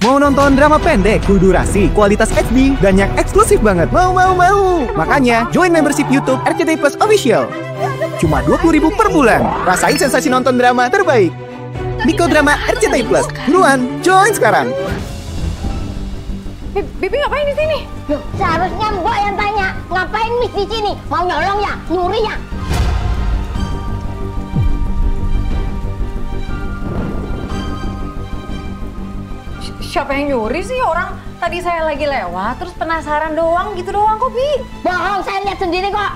Mau nonton drama pendek, full durasi, kualitas HD, dan yang eksklusif banget? Mau. Makanya, join membership YouTube RCTI Plus Official. Cuma 20.000 per bulan. Rasain sensasi nonton drama terbaik. Miko Drama RCTI Plus. Buruan, join sekarang. Bibi ngapain di sini? Loh, seharusnya Mbak yang tanya, ngapain Miss di sini? Mau nyolong ya? Nyuri ya? Siapa yang nyuri sih? Orang tadi saya lagi lewat, terus penasaran doang gitu doang kok, Bi. Bohong, saya lihat sendiri kok.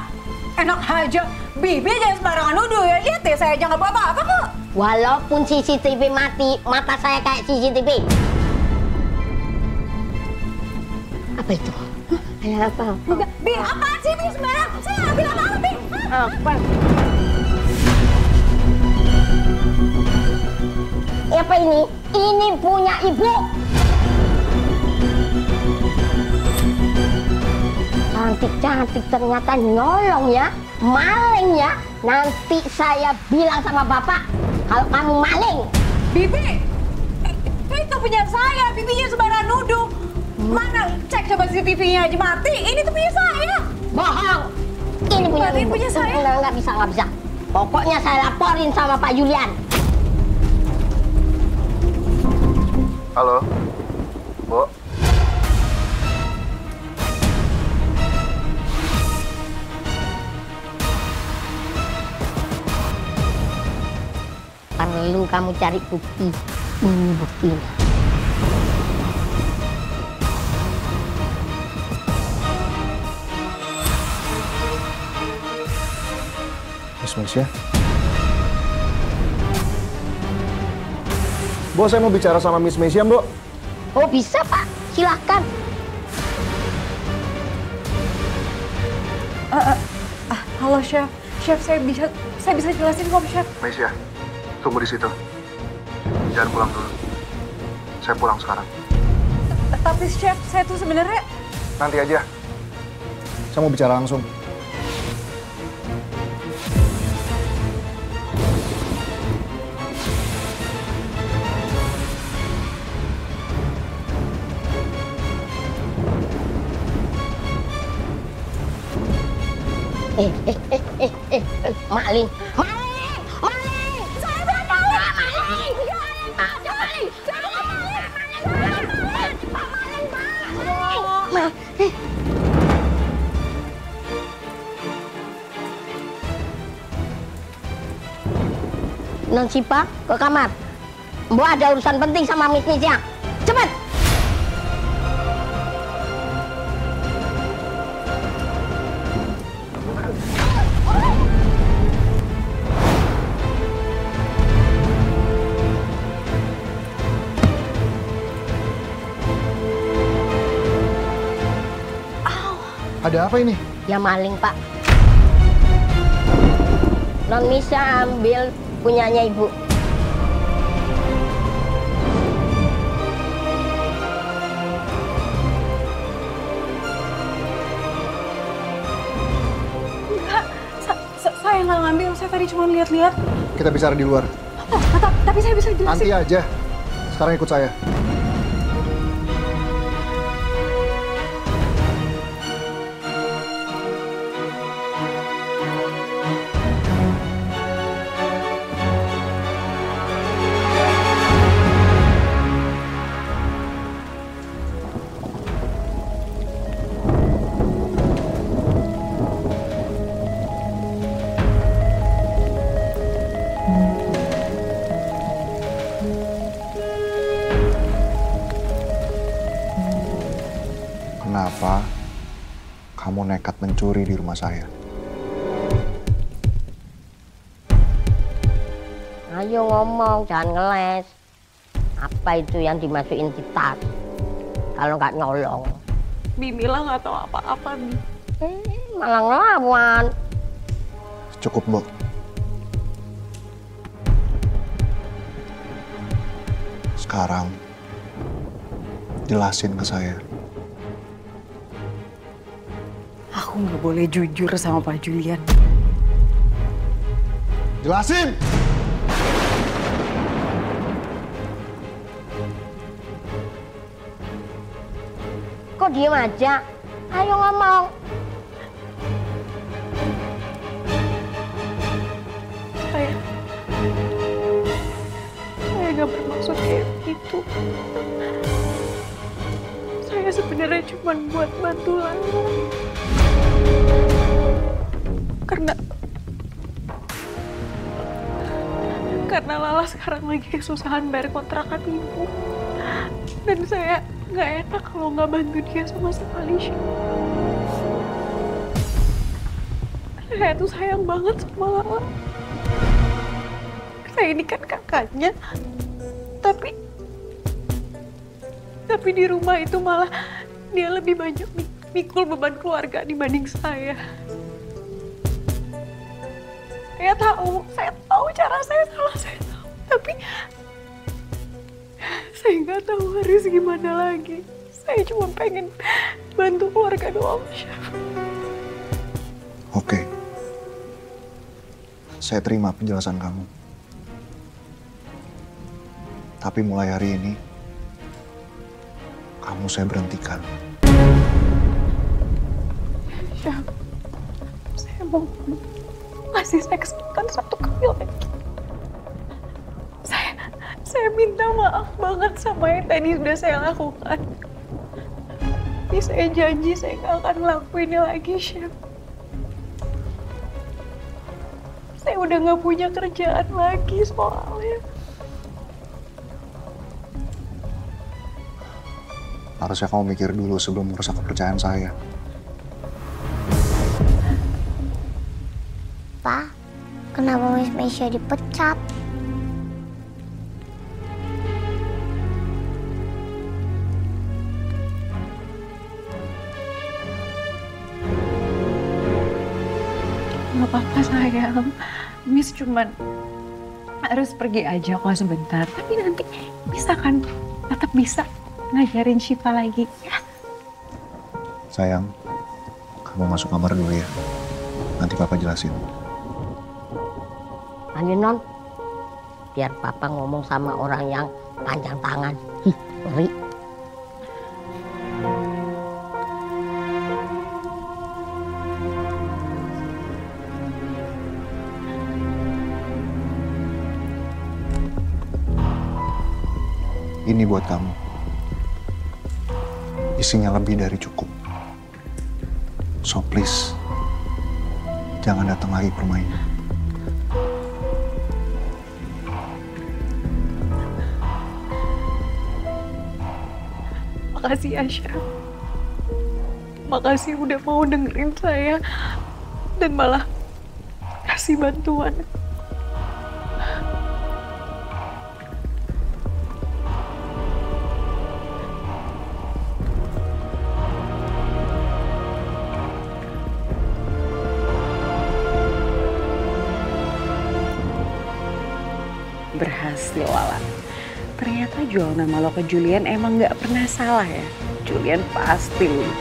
Enak aja. Bibi jangan sembarangan nuduh ya. Lihat deh, saya aja nggak apa-apa kok. Walaupun CCTV mati, mata saya kayak CCTV. Apa itu? Ada apa? Bi, apaan sih Bi sembarang? Saya nggak bilang apa, Bi. Apa? Apa ini? Ini punya ibu. Cantik-cantik ternyata nyolong ya, maling ya. Nanti saya bilang sama bapak kalau kamu maling. Bibi, itu punya saya. Bibi jangan sembarangan nuduh. Mana? Cek coba CCTV-nya aja mati. Ini tuh punya saya. Bohong. Ini punya Berarti ibu. punya saya. Nggak bisa. Pokoknya saya laporin sama Pak Julian. Halo, Bu. Perlu kamu cari bukti. Ini buktinya. Miss Mesia. Bu, saya mau bicara sama Miss Mesia, Bu. Oh bisa Pak, silahkan. Halo Chef. Chef, saya bisa jelasin kok, Chef. Mesia, tunggu di situ. Jangan pulang dulu. Saya pulang sekarang. Tapi Chef, saya tuh sebenarnya Nanti aja. Saya mau bicara langsung. Maling. saya nggak tahu. Non Sipa, ke kamar. Mbak ada urusan penting sama Miss Mesia. Cepet. Ada apa ini? Ya maling Pak. Non Misa ambil punyanya Ibu. Enggak, saya nggak ngambil. Saya tadi cuma lihat-lihat. Kita bicara di luar. Tapi saya bisa jelasin. Nanti aja. Sekarang ikut saya. Kenapa kamu nekat mencuri di rumah saya? Ayo ngomong, jangan ngeles. Apa itu yang dimasukin di tas? Kalau nggak nyolong. Bimila nggak tahu apa-apa, Bi. Malah ngelawan. Cukup, Bu. Sekarang, jelasin ke saya. Aku nggak boleh jujur sama Pak Julian. Jelasin! kok diem aja? Ayo ngomong. Saya nggak bermaksud kayak gitu. Saya sebenarnya cuma buat bantu Lala. Karena Lala sekarang lagi kesusahan bayar kontrakan ibu. Dan saya nggak enak kalau nggak bantu dia sama sekali, Chef. Saya tuh sayang banget sama Lala. Saya ini kan kakaknya. Tapi di rumah itu malah dia lebih banyak mikul beban keluarga dibanding saya. Saya tahu cara saya salah, saya tahu. Tapi saya nggak tahu harus gimana lagi. Saya cuma pengen bantu keluarga doang, Chef. Oke. Saya terima penjelasan kamu. Tapi mulai hari ini, kamu saya berhentikan. Chef, saya mau kasih saya kesempatan satu kali lagi. Saya minta maaf banget sama yang tadi sudah saya lakukan. Tapi saya janji saya nggak akan ngelakuinnya lagi, Chef. Saya udah nggak punya kerjaan lagi soalnya. Harusnya kamu mikir dulu sebelum merusak kepercayaan saya. Pak, kenapa Miss Meisha dipecat? Nggak apa-apa sayang. Miss cuman harus pergi aja kok sebentar. Tapi nanti bisa kan tetap bisa ngajarin Syifa lagi, ya. Sayang, kamu masuk kamar dulu ya. Nanti Papa jelasin. Non, biar Papa ngomong sama orang yang panjang tangan. Ngeri. Ini buat kamu. Isinya lebih dari cukup. So please, jangan datang lagi ke rumah ini. Makasih ya, Chef. Makasih udah mau dengerin saya dan malah kasih bantuan. Berhasil, Lala. Ternyata jual nama lo ke Julian emang nggak pernah salah ya. Julian pasti luluh.